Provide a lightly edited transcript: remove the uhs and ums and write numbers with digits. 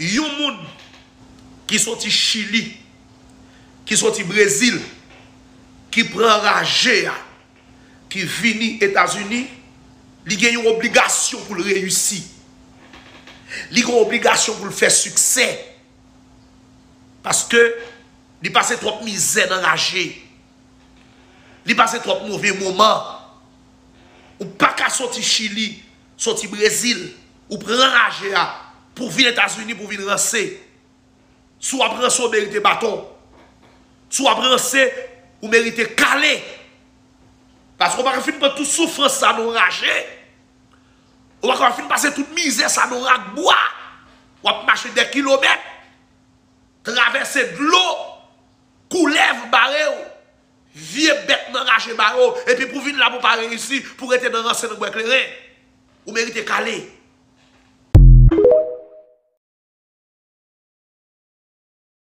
yon moun qui sorti Chili, qui sorti Brésil, qui prend ragé, qui vini États-Unis, il a une obligation pour le réussir. Il a une obligation pour le faire succès. Parce que il passe trop de misère dans ragé. Il passe trop de mauvais moments. Ou pas qu'à sortir Chili, sortir Brésil, ou prendre ragé pour venir aux États-Unis, pour venir rancer. Soit prendre son mérite bâton, soit prendre ou mérite calé. Parce qu'on va finir toute souffrance, ça nous rage. On va finir passer toute misère, ça nous rage bois. On va marcher des kilomètres, traverser de l'eau, coulev barreau, vieux bête dans rage barreau, et puis pour venir là pour pas réussir, pour être dans le renseignement éclairé, ou mérite calé.